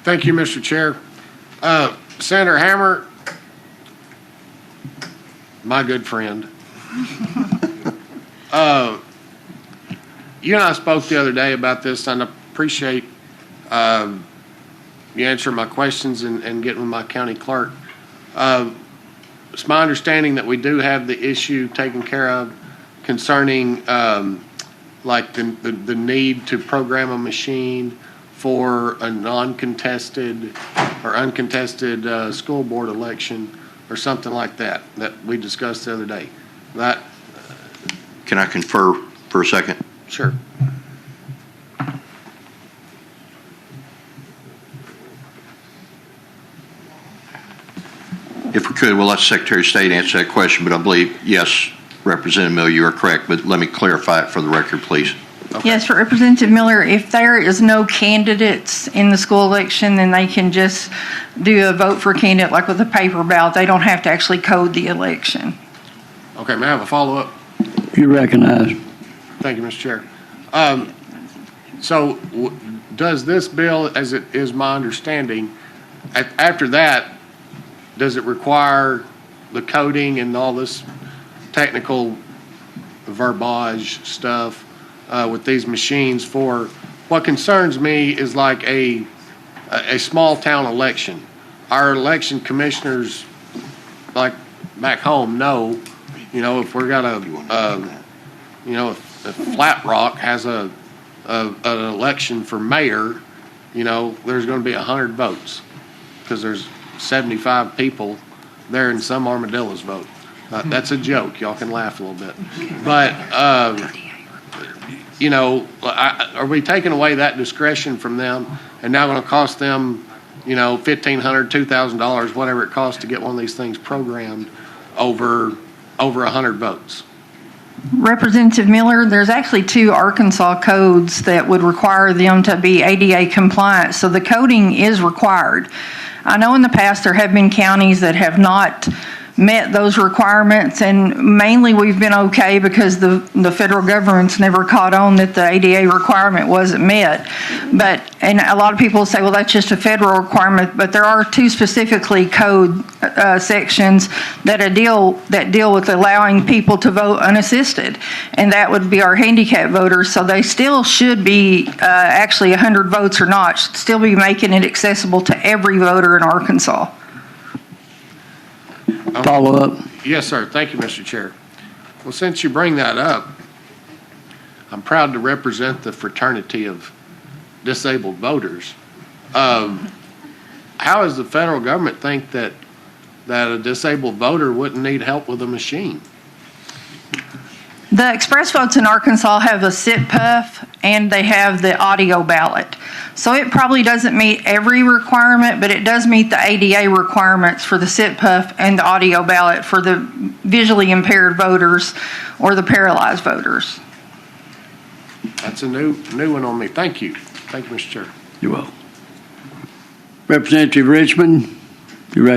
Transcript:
Thank you, Mr. Chair. Senator Hammer, my good friend. You and I spoke the other day about this, and I appreciate you answering my questions and getting with my county clerk. It's my understanding that we do have the issue taken care of concerning like the need to program a machine for a non-contested or uncontested school board election or something like that we discussed the other day. That Can I confer for a second? sure. If we could, we'll let the Secretary of State answer that question, but I believe, yes, Representative Miller, you are correct, but let me clarify it for the record, please. Okay. Yes, for Representative Miller, if there is no candidates in the school election, then they can just do a vote for candidate like with a paper ballot. They don't have to actually code the election. Okay, may I have a follow-up? You recognize. Thank you, Mr. Chair. So does this bill, as it is my understanding, after that, does it require the coding and all this technical verbiage stuff with these machines for, what concerns me is like a small town election. Our election commissioners, like back home, know, if we're got if Flat Rock has an election for mayor, there's going to be 100 votes because there's 75 people there and some armadillos vote. That's a joke. Y'all can laugh a little bit. But, are we taking away that discretion from them and now going to cost them, $1,500, $2,000, whatever it costs to get one of these things programmed over 100 votes? Representative Miller, there's actually 2 Arkansas codes that would require them to be ADA compliant, so the coding is required. I know in the past there have been counties that have not met those requirements, and mainly we've been okay because the federal government's never caught on that the ADA requirement wasn't met. And a lot of people say, well, that's just a federal requirement, but there are 2 specifically code sections that deal with allowing people to vote unassisted, and that would be our handicap voters. So they still should be actually 100 votes or not, should still be making it accessible to every voter in Arkansas. Follow up. Yes, sir. Thank you, Mr. Chair. Well, since you bring that up, I'm proud to represent the fraternity of disabled voters. How does the federal government think that a disabled voter wouldn't need help with a machine? The express votes in Arkansas have a sit puff and they have the audio ballot. So it probably doesn't meet every requirement, but it does meet the ADA requirements for the sit puff and the audio ballot for the visually impaired voters or the paralyzed voters. That's a new one on me. Thank you. Thank you, Mr. Chair. You're welcome. Representative Richmond, you recognize.